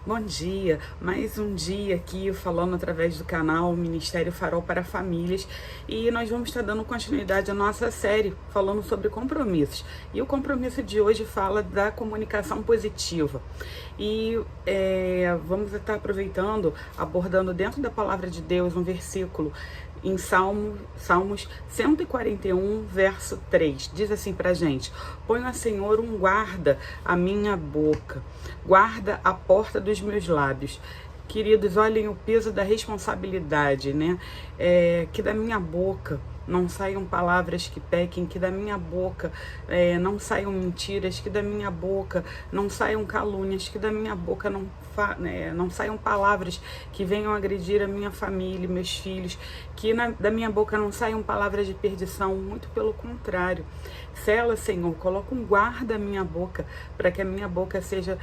Bom dia, mais um dia aqui falando através do canal Ministério Farol para Famílias, e nós vamos estar dando continuidade à nossa série falando sobre compromissos. E o compromisso de hoje fala da comunicação positiva. E vamos estar aproveitando, abordando dentro da palavra de Deus um versículo em Salmos 141, verso 3. Diz assim pra gente: ponha, Senhor, um guarda à minha boca, guarda a porta dos meus lábios. Queridos, olhem o peso da responsabilidade, né? Que da minha boca não saiam palavras que pequem, que da minha boca não saiam mentiras, que da minha boca não saiam calúnias, que da minha boca não saiam palavras que venham agredir a minha família, meus filhos, que da minha boca não saiam palavras de perdição, muito pelo contrário. Sela, Senhor, coloca um guarda à minha boca, para que a minha boca seja,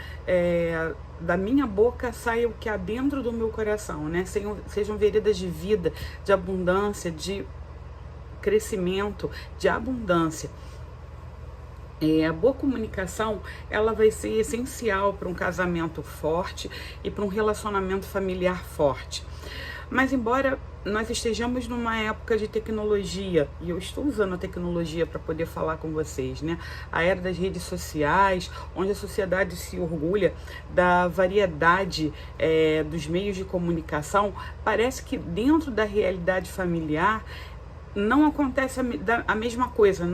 da minha boca saia o que há dentro do meu coração, né? Sejam veredas de vida, de abundância, de crescimento, de abundância. A boa comunicação, ela vai ser essencial para um casamento forte e para um relacionamento familiar forte. Mas embora nós estejamos numa época de tecnologia, e eu estou usando a tecnologia para poder falar com vocês, né? A era das redes sociais, onde a sociedade se orgulha da variedade dos meios de comunicação, parece que dentro da realidade familiar não acontece a mesma coisa,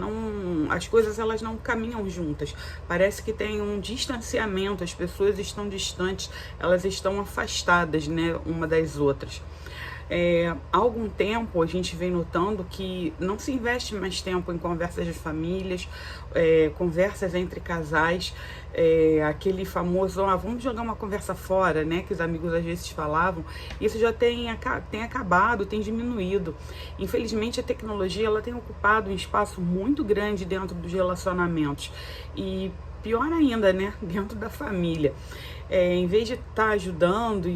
as coisas elas não caminham juntas, parece que tem um distanciamento, as pessoas estão distantes, elas estão afastadas, né, uma das outras. Há algum tempo a gente vem notando que não se investe mais tempo em conversas de famílias, conversas entre casais, aquele famoso, vamos jogar uma conversa fora, né, que os amigos às vezes falavam. Isso já tem acabado, tem diminuído. Infelizmente a tecnologia ela tem ocupado um espaço muito grande dentro dos relacionamentos e pior ainda, né, dentro da família. Em vez de estar ajudando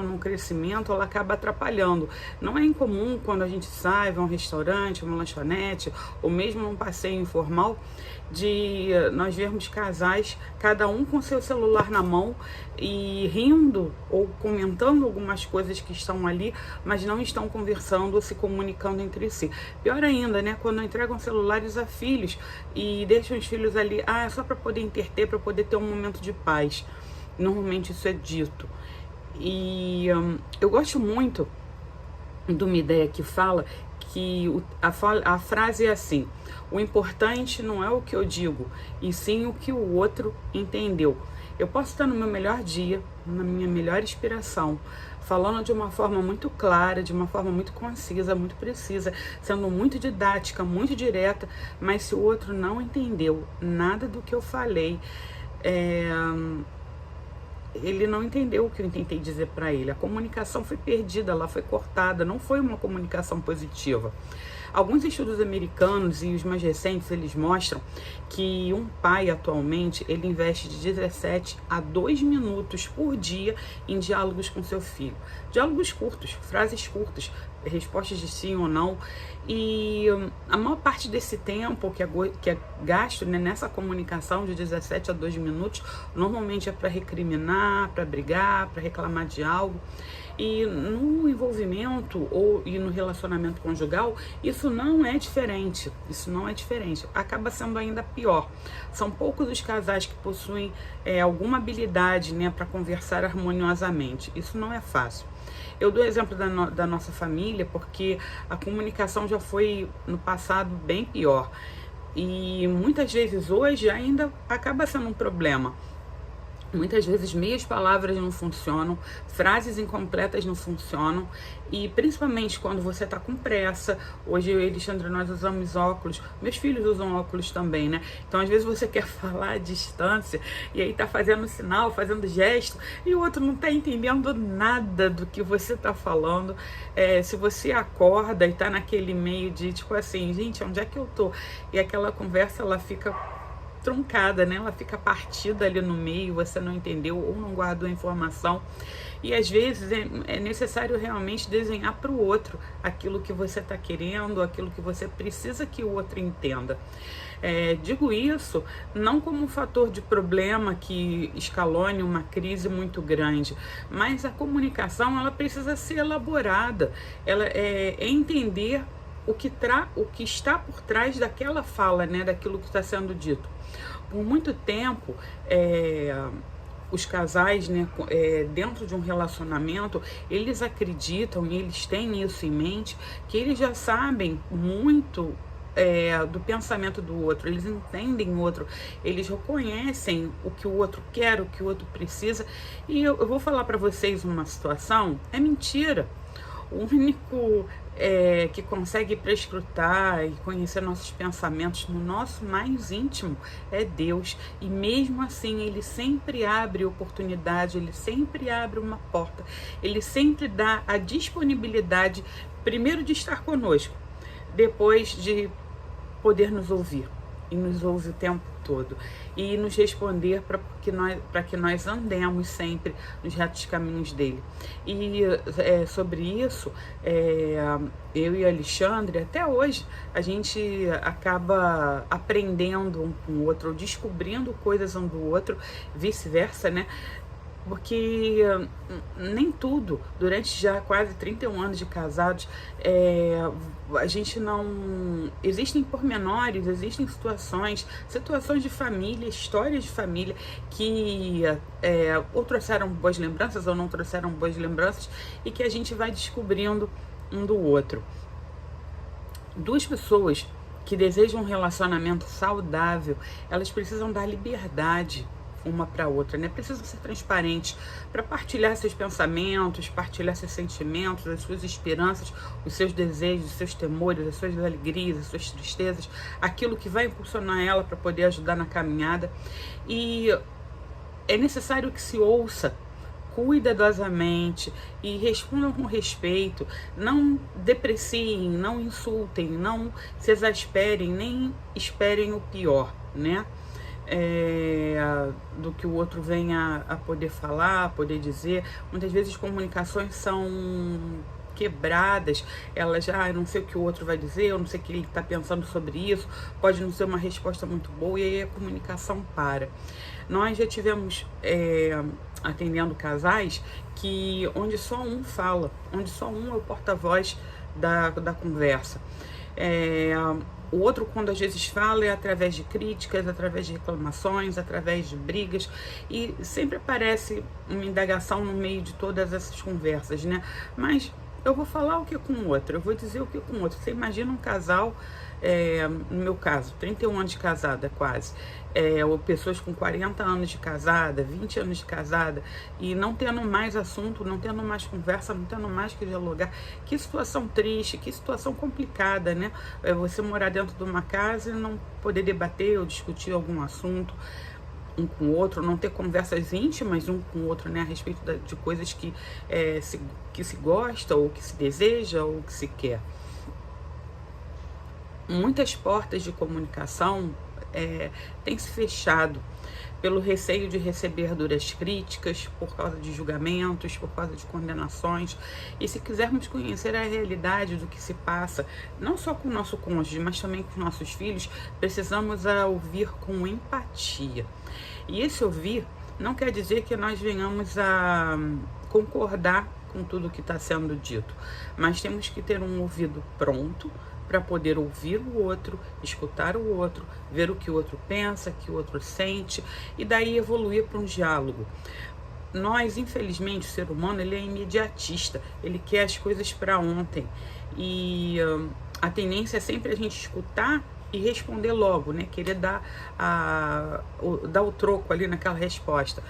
no crescimento, ela acaba atrapalhando. Não é incomum quando a gente sai, vai a um restaurante, uma lanchonete, ou mesmo num passeio informal, de nós vermos casais, cada um com seu celular na mão e rindo ou comentando algumas coisas que estão ali, mas não estão conversando ou se comunicando entre si. Pior ainda, né, quando entregam celulares a filhos e deixam os filhos ali, só para poder interter, para poder ter um momento de paz. Normalmente isso é dito. E eu gosto muito de uma ideia que fala que a frase é assim: o importante não é o que eu digo, e sim o que o outro entendeu. Eu posso estar no meu melhor dia, na minha melhor inspiração, falando de uma forma muito clara, de uma forma muito concisa, muito precisa, sendo muito didática, muito direta, mas se o outro não entendeu nada do que eu falei, ele não entendeu o que eu tentei dizer para ele. A comunicação foi perdida, ela foi cortada, não foi uma comunicação positiva. Alguns estudos americanos e os mais recentes, eles mostram que um pai atualmente, ele investe de 17 a 2 minutos por dia em diálogos com seu filho. Diálogos curtos, frases curtas, respostas de sim ou não. E a maior parte desse tempo que é gasto, né, nessa comunicação de 17 a 2 minutos, normalmente é para recriminar, para brigar, para reclamar de algo. E no envolvimento e no relacionamento conjugal, isso não é diferente. Acaba sendo ainda pior. São poucos os casais que possuem alguma habilidade, né, para conversar harmoniosamente. Isso não é fácil. Eu dou exemplo da nossa família porque a comunicação já foi no passado bem pior. E muitas vezes hoje ainda acaba sendo um problema. Muitas vezes meias palavras não funcionam, frases incompletas não funcionam, e principalmente quando você está com pressa. Hoje eu e Alexandre, nós usamos óculos, meus filhos usam óculos também, né? Então às vezes você quer falar à distância e aí tá fazendo sinal, fazendo gesto, e o outro não tá entendendo nada do que você tá falando. Se você acorda e tá naquele meio de tipo assim, gente, onde é que eu tô? E aquela conversa ela fica truncada, né? Ela fica partida ali no meio, você não entendeu ou não guardou a informação. E às vezes é necessário realmente desenhar para o outro aquilo que você está querendo, aquilo que você precisa que o outro entenda. Digo isso não como um fator de problema que escalone uma crise muito grande, mas a comunicação ela precisa ser elaborada, ela é entender o que está por trás daquela fala, né, daquilo que está sendo dito. Por muito tempo, os casais, né, dentro de um relacionamento, eles acreditam e eles têm isso em mente, que eles já sabem muito do pensamento do outro, eles entendem o outro, eles reconhecem o que o outro quer, o que o outro precisa. E eu vou falar para vocês uma situação, é mentira. O único que consegue prescrutar e conhecer nossos pensamentos no nosso mais íntimo é Deus. E mesmo assim, Ele sempre abre oportunidade, Ele sempre abre uma porta, Ele sempre dá a disponibilidade, primeiro de estar conosco, depois de poder nos ouvir. E nos ouve o tempo todo. E nos responder para que nós andemos sempre nos retos caminhos dele. E sobre isso, eu e Alexandre, até hoje, a gente acaba aprendendo um com o outro, descobrindo coisas um do outro, vice-versa, né? Porque nem tudo, durante já quase 31 anos de casados, a gente não... Existem pormenores, existem situações de família, histórias de família que ou trouxeram boas lembranças ou não trouxeram boas lembranças e que a gente vai descobrindo um do outro. Duas pessoas que desejam um relacionamento saudável, elas precisam dar liberdade uma para outra, né? Precisam ser transparentes para partilhar seus pensamentos, partilhar seus sentimentos, as suas esperanças, os seus desejos, os seus temores, as suas alegrias, as suas tristezas, aquilo que vai impulsionar ela para poder ajudar na caminhada. E é necessário que se ouça cuidadosamente e respondam com respeito, não depreciem, não insultem, não se exasperem, nem esperem o pior, né? Do que o outro venha a poder falar, a poder dizer. Muitas vezes comunicações são quebradas, elas já, eu não sei o que o outro vai dizer, eu não sei o que ele está pensando sobre isso, pode não ser uma resposta muito boa e aí a comunicação para. Nós já tivemos atendendo casais onde só um fala, onde só um é o porta-voz da conversa. O outro, quando às vezes fala, é através de críticas, através de reclamações, através de brigas, e sempre aparece uma indagação no meio de todas essas conversas, né? Mas eu vou falar o que com o outro, eu vou dizer o que com o outro. Você imagina um casal, no meu caso, 31 anos de casada quase, ou pessoas com 40 anos de casada, 20 anos de casada, e não tendo mais assunto, não tendo mais conversa, não tendo mais que dialogar. Que situação triste, que situação complicada, né? Você morar dentro de uma casa e não poder debater ou discutir algum assunto um com o outro, não ter conversas íntimas um com o outro, né, a respeito de coisas que se gosta, ou que se deseja, ou que se quer. Muitas portas de comunicação têm se fechado pelo receio de receber duras críticas, por causa de julgamentos, por causa de condenações. E se quisermos conhecer a realidade do que se passa, não só com o nosso cônjuge, mas também com os nossos filhos, precisamos ouvir com empatia. E esse ouvir não quer dizer que nós venhamos a concordar com tudo que está sendo dito, mas temos que ter um ouvido pronto para poder ouvir o outro, escutar o outro, ver o que o outro pensa, o que o outro sente, e daí evoluir para um diálogo. Nós, infelizmente, o ser humano, ele é imediatista, ele quer as coisas para ontem, e a tendência é sempre a gente escutar e responder logo, né? Querer dar o troco ali naquela resposta.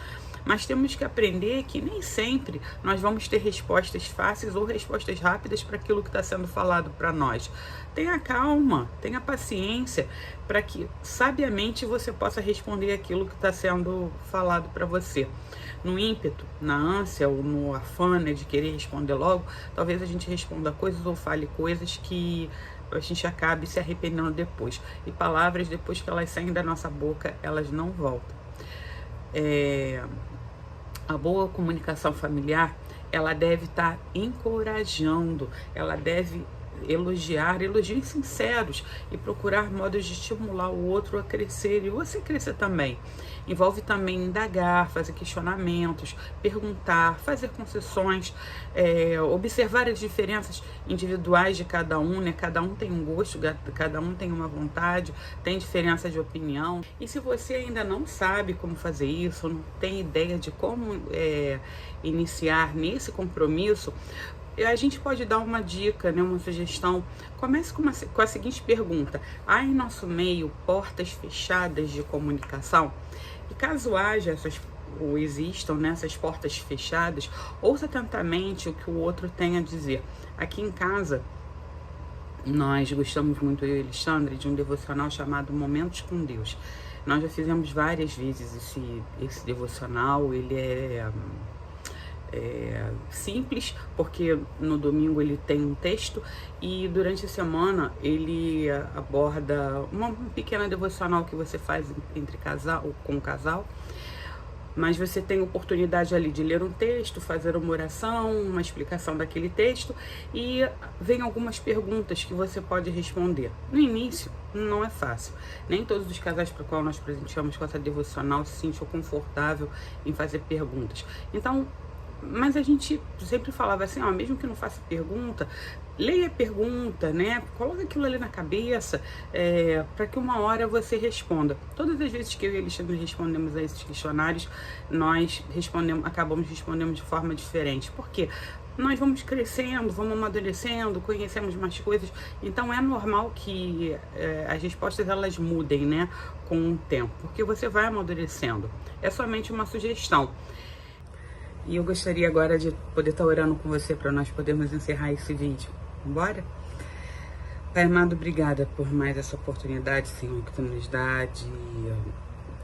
Mas temos que aprender que nem sempre nós vamos ter respostas fáceis ou respostas rápidas para aquilo que está sendo falado para nós. Tenha calma, tenha paciência, para que sabiamente você possa responder aquilo que está sendo falado para você. No ímpeto, na ânsia ou no afã, né, de querer responder logo, talvez a gente responda coisas ou fale coisas que a gente acabe se arrependendo depois. E palavras, depois que elas saem da nossa boca, elas não voltam. A boa comunicação familiar, ela deve estar encorajando, ela deve elogiar, elogios sinceros e procurar modos de estimular o outro a crescer e você crescer também. Envolve também indagar, fazer questionamentos, perguntar, fazer concessões, observar as diferenças individuais de cada um, né? Cada um tem um gosto, cada um tem uma vontade, tem diferença de opinião. E se você ainda não sabe como fazer isso, não tem ideia de como iniciar nesse compromisso, a gente pode dar uma dica, né, uma sugestão. Comece com a seguinte pergunta: há em nosso meio portas fechadas de comunicação? E caso haja ou existam, né, essas portas fechadas, ouça atentamente o que o outro tem a dizer. Aqui em casa, nós gostamos muito, eu e Alexandre, de um devocional chamado Momentos com Deus. Nós já fizemos várias vezes esse devocional. Ele é simples, porque no domingo ele tem um texto e durante a semana ele aborda uma pequena devocional que você faz entre casal ou com o casal, mas você tem oportunidade ali de ler um texto, fazer uma oração, uma explicação daquele texto e vem algumas perguntas que você pode responder. No início não é fácil, nem todos os casais para o qual nós presenteamos com essa devocional se sentiu confortável em fazer perguntas. Então, mas a gente sempre falava assim, ó, mesmo que não faça pergunta, leia a pergunta, né? Coloca aquilo ali na cabeça, para que uma hora você responda. Todas as vezes que eu e Alexandre respondemos a esses questionários, nós acabamos respondendo de forma diferente. Por quê? Nós vamos crescendo, vamos amadurecendo, conhecemos mais coisas, então é normal que as respostas elas mudem, né, com o tempo, porque você vai amadurecendo. É somente uma sugestão. E eu gostaria agora de poder estar orando com você para nós podermos encerrar esse vídeo. Bora? Pai amado, obrigada por mais essa oportunidade, Senhor, que Tu nos dá de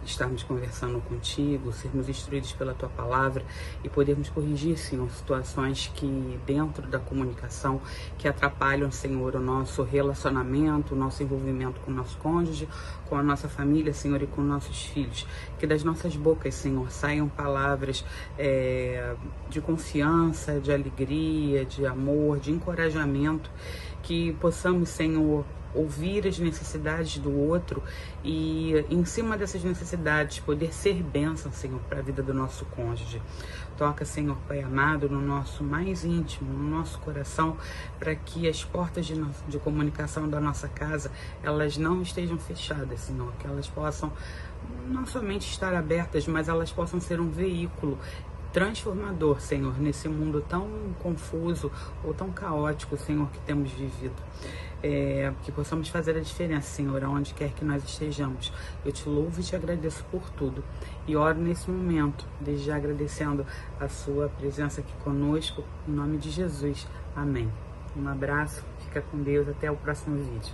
estarmos conversando contigo, sermos instruídos pela Tua palavra e podermos corrigir, Senhor, situações que dentro da comunicação que atrapalham, Senhor, o nosso relacionamento, o nosso envolvimento com o nosso cônjuge, com a nossa família, Senhor, e com nossos filhos. Que das nossas bocas, Senhor, saiam palavras de confiança, de alegria, de amor, de encorajamento, que possamos, Senhor, ouvir as necessidades do outro e, em cima dessas necessidades, poder ser bênção, Senhor, para a vida do nosso cônjuge. Toca, Senhor, Pai amado, no nosso mais íntimo, no nosso coração, para que as portas de comunicação da nossa casa, elas não estejam fechadas, Senhor, que elas possam não somente estar abertas, mas elas possam ser um veículo transformador, Senhor, nesse mundo tão confuso ou tão caótico, Senhor, que temos vivido. Que possamos fazer a diferença, Senhor, aonde quer que nós estejamos. Eu te louvo e te agradeço por tudo. E oro nesse momento, desde já agradecendo a sua presença aqui conosco, em nome de Jesus. Amém. Um abraço, fica com Deus, até o próximo vídeo.